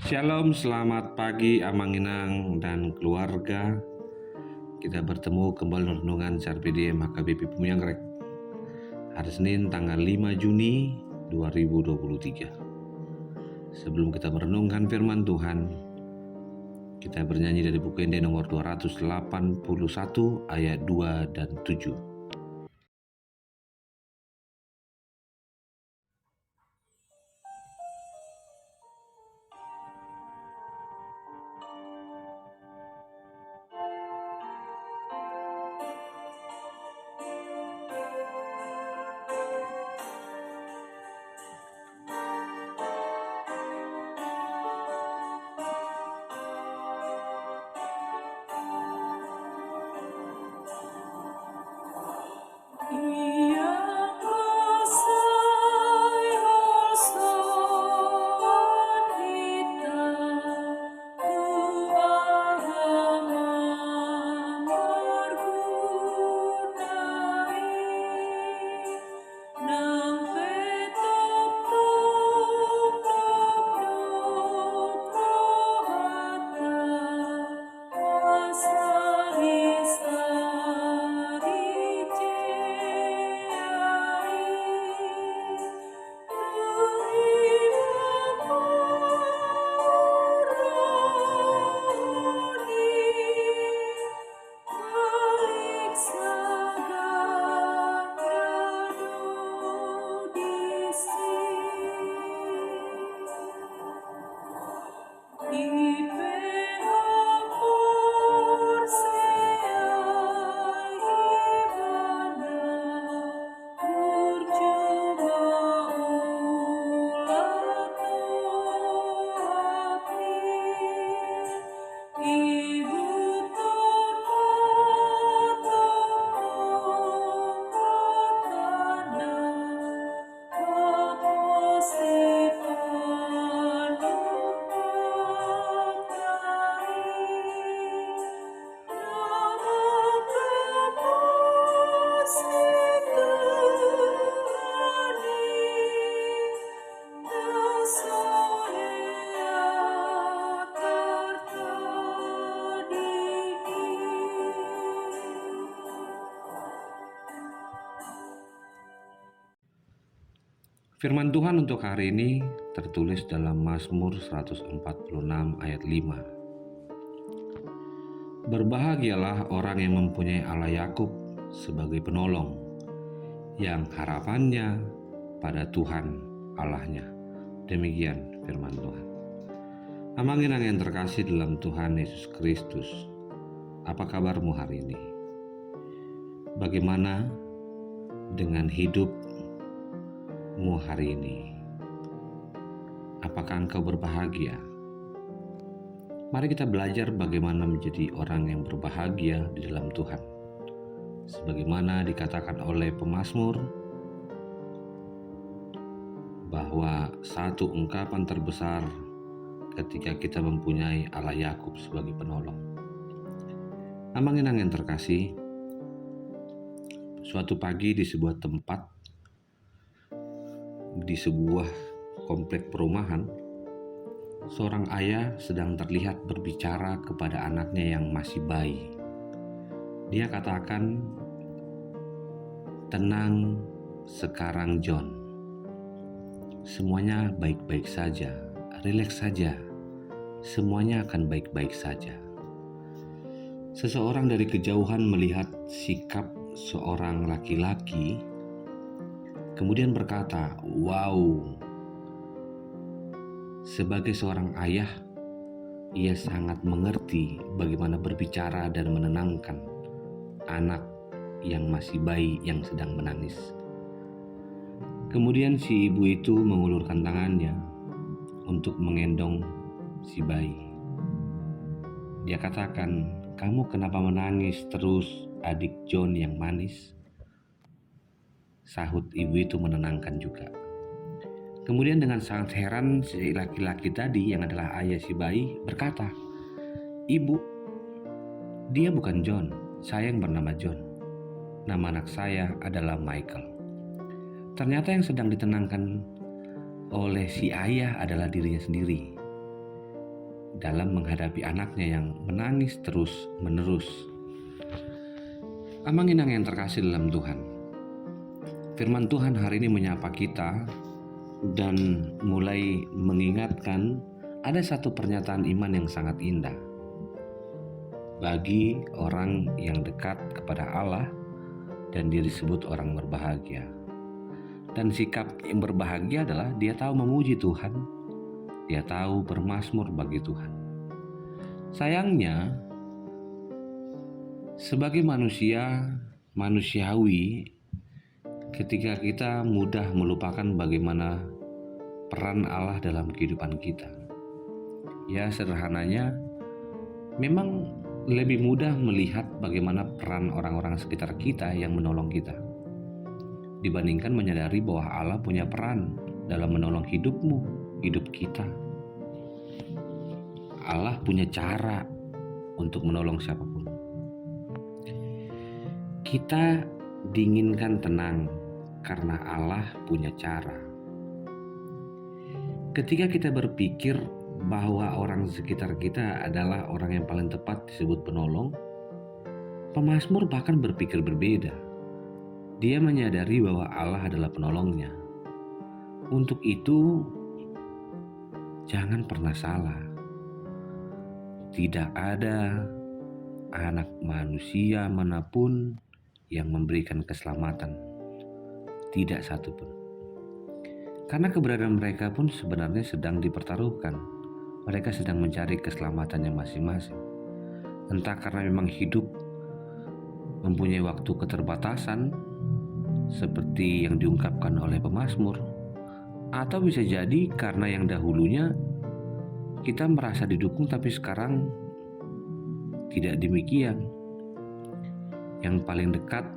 Shalom, selamat pagi Amanginang dan keluarga. Kita bertemu kembali renungan Carpe Diem HKBP Pemuyanggrek. Hari Senin tanggal 5 Juni 2023. Sebelum kita merenungkan firman Tuhan, kita bernyanyi dari buku Ende nomor 281 ayat 2 dan 7. Firman Tuhan untuk hari ini tertulis dalam Mazmur 146 ayat 5. Berbahagialah orang yang mempunyai Allah Yakub sebagai penolong, yang harapannya pada Tuhan Allahnya. Demikian firman Tuhan. Amanginang yang terkasih dalam Tuhan Yesus Kristus, apa kabarmu hari ini? Bagaimana dengan hidupmu hari ini? Apakah engkau berbahagia? Mari kita belajar bagaimana menjadi orang yang berbahagia di dalam Tuhan. Sebagaimana dikatakan oleh pemazmur, bahwa satu ungkapan terbesar ketika kita mempunyai Allah Yakub sebagai penolong. Amanginang yang terkasih, suatu pagi di sebuah tempat, di sebuah komplek perumahan, seorang ayah sedang terlihat berbicara kepada anaknya yang masih bayi. Dia katakan, "Tenang sekarang John, semuanya baik-baik saja, rileks saja, semuanya akan baik-baik saja." Seseorang dari kejauhan melihat sikap seorang laki-laki, kemudian berkata, "Wow." Sebagai seorang ayah, ia sangat mengerti bagaimana berbicara dan menenangkan anak yang masih bayi yang sedang menangis. Kemudian si ibu itu mengulurkan tangannya untuk menggendong si bayi. Dia katakan, "Kamu kenapa menangis terus, adik John yang manis?" Sahut ibu itu menenangkan juga. Kemudian dengan sangat heran, si laki-laki tadi yang adalah ayah si bayi berkata, "Ibu, dia bukan John, saya yang bernama John. Nama anak saya adalah Michael." Ternyata yang sedang ditenangkan oleh si ayah adalah dirinya sendiri. dalam menghadapi anaknya yang menangis terus-menerus. Amang-inang yang terkasih dalam Tuhan, firman Tuhan hari ini menyapa kita dan mulai mengingatkan ada satu pernyataan iman yang sangat indah bagi orang yang dekat kepada Allah, dan dia disebut orang berbahagia. Dan sikap yang berbahagia adalah dia tahu memuji Tuhan, dia tahu bermazmur bagi Tuhan. Sayangnya, sebagai manusiawi, ketika kita mudah melupakan bagaimana peran Allah dalam kehidupan kita. Ya, sederhananya, memang lebih mudah melihat bagaimana peran orang-orang sekitar kita yang menolong kita, dibandingkan menyadari bahwa Allah punya peran dalam menolong hidupmu, hidup kita. Allah punya cara untuk menolong siapapun. Kita diinginkan tenang karena Allah punya cara. Ketika kita berpikir bahwa orang sekitar kita adalah orang yang paling tepat disebut penolong, pemazmur bahkan berpikir berbeda. Dia menyadari bahwa Allah adalah penolongnya. Untuk itu, jangan pernah salah. Tidak ada anak manusia manapun yang memberikan keselamatan. Tidak satu pun. Karena keberadaan mereka pun sebenarnya sedang dipertaruhkan. Mereka sedang mencari keselamatannya masing-masing. Entah karena memang hidup mempunyai waktu keterbatasan, seperti yang diungkapkan oleh pemazmur, atau bisa jadi karena yang dahulunya kita merasa didukung tapi sekarang tidak demikian. Yang paling dekat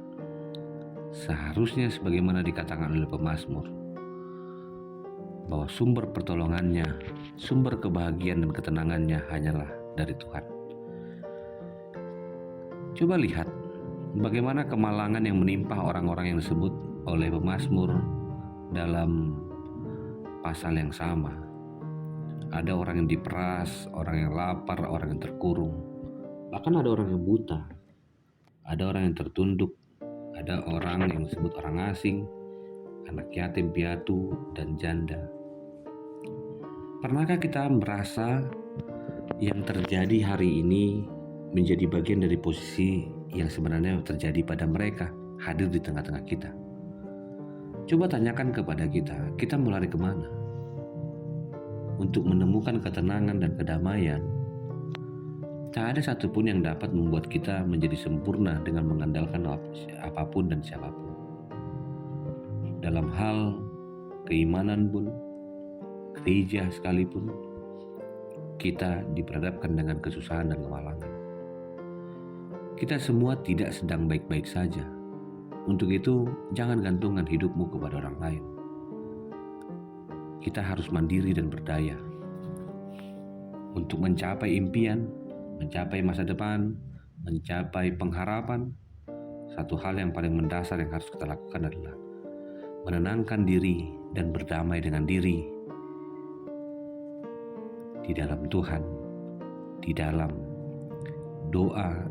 seharusnya sebagaimana dikatakan oleh pemazmur, bahwa sumber pertolongannya, sumber kebahagiaan dan ketenangannya hanyalah dari Tuhan. Coba lihat bagaimana kemalangan yang menimpa orang-orang yang disebut oleh pemazmur dalam pasal yang sama. Ada orang yang diperas, orang yang lapar, orang yang terkurung. Bahkan ada orang yang buta, ada orang yang tertunduk, ada orang yang disebut orang asing, anak yatim piatu, dan janda. Pernahkah kita merasa yang terjadi hari ini menjadi bagian dari posisi yang sebenarnya terjadi pada mereka, hadir di tengah-tengah kita? Coba tanyakan kepada kita mau lari kemana? Untuk menemukan ketenangan dan kedamaian, tak ada satupun yang dapat membuat kita menjadi sempurna dengan mengandalkan apapun dan siapapun. Dalam hal keimanan pun, gereja sekalipun, kita diperhadapkan dengan kesusahan dan kemalangan. Kita semua tidak sedang baik-baik saja. Untuk itu, jangan gantungkan hidupmu kepada orang lain. Kita harus mandiri dan berdaya. Untuk mencapai impian, mencapai masa depan, mencapai pengharapan, satu hal yang paling mendasar yang harus kita lakukan adalah menenangkan diri dan berdamai dengan diri di dalam Tuhan, di dalam doa,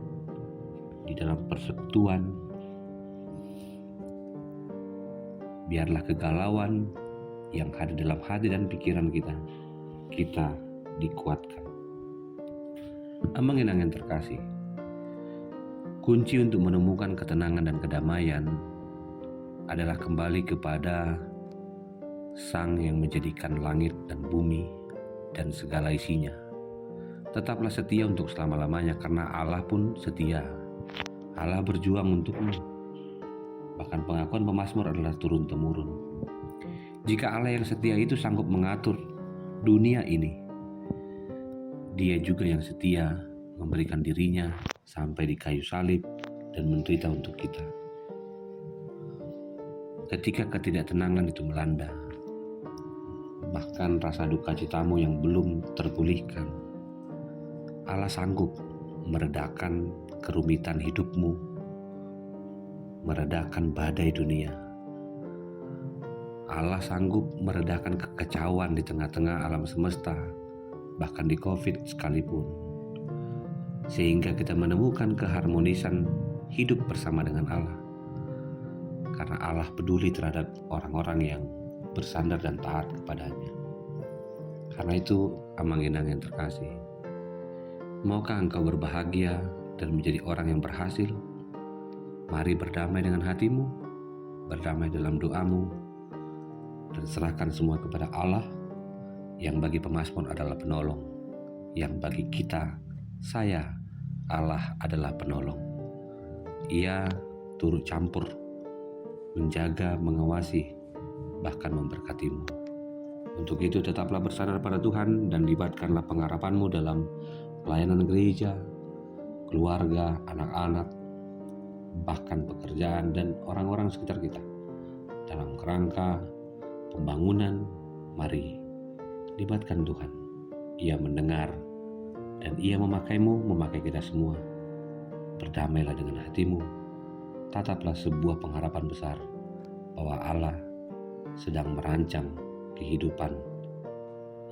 di dalam persekutuan. Biarlah kegalauan yang ada dalam hati dan pikiran kita dikuatkan. Amang-inang yang terkasih, kunci untuk menemukan ketenangan dan kedamaian adalah kembali kepada Sang yang menjadikan langit dan bumi dan segala isinya. Tetaplah setia untuk selama-lamanya, karena Allah pun setia. Allah berjuang untukmu. Bahkan pengakuan pemazmur adalah turun-temurun. Jika Allah yang setia itu sanggup mengatur dunia ini, Dia juga yang setia memberikan dirinya sampai di kayu salib dan menderita untuk kita. Ketika ketidaktenangan itu melanda, bahkan rasa duka citamu yang belum terpulihkan, Allah sanggup meredakan kerumitan hidupmu, meredakan badai dunia. Allah sanggup meredakan kekacauan di tengah-tengah alam semesta bahkan di COVID sekalipun. Sehingga kita menemukan keharmonisan hidup bersama dengan Allah. Karena Allah peduli terhadap orang-orang yang bersandar dan taat kepadanya. Karena itu, Amang Inang yang terkasih, maukah engkau berbahagia dan menjadi orang yang berhasil? Mari berdamai dengan hatimu, berdamai dalam doamu, dan serahkan semua kepada Allah yang bagi pemazmur adalah penolong, yang bagi kita, saya, Allah adalah penolong. Ia turut campur, menjaga, mengawasi, bahkan memberkatimu. Untuk itu tetaplah bersandar pada Tuhan dan libatkanlah pengharapanmu dalam pelayanan gereja, keluarga, anak-anak, bahkan pekerjaan dan orang-orang sekitar kita. Dalam kerangka pembangunan, mari libatkan Tuhan. Ia mendengar dan Ia memakaimu, memakai kita semua. Berdamailah dengan hatimu. Tataplah sebuah pengharapan besar bahwa Allah sedang merancang kehidupan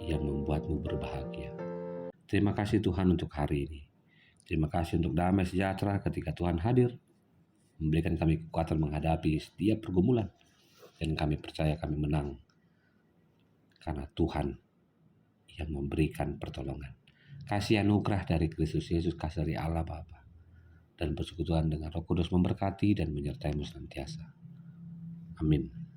yang membuatmu berbahagia. Terima kasih Tuhan untuk hari ini. Terima kasih untuk damai sejahtera ketika Tuhan hadir, memberikan kami kekuatan menghadapi setiap pergumulan, dan kami percaya kami menang karena Tuhan yang memberikan pertolongan. Kasih anugerah dari Kristus Yesus, kasih dari Allah Bapa, dan persekutuan dengan Roh Kudus memberkati dan menyertaimu senantiasa. Amin.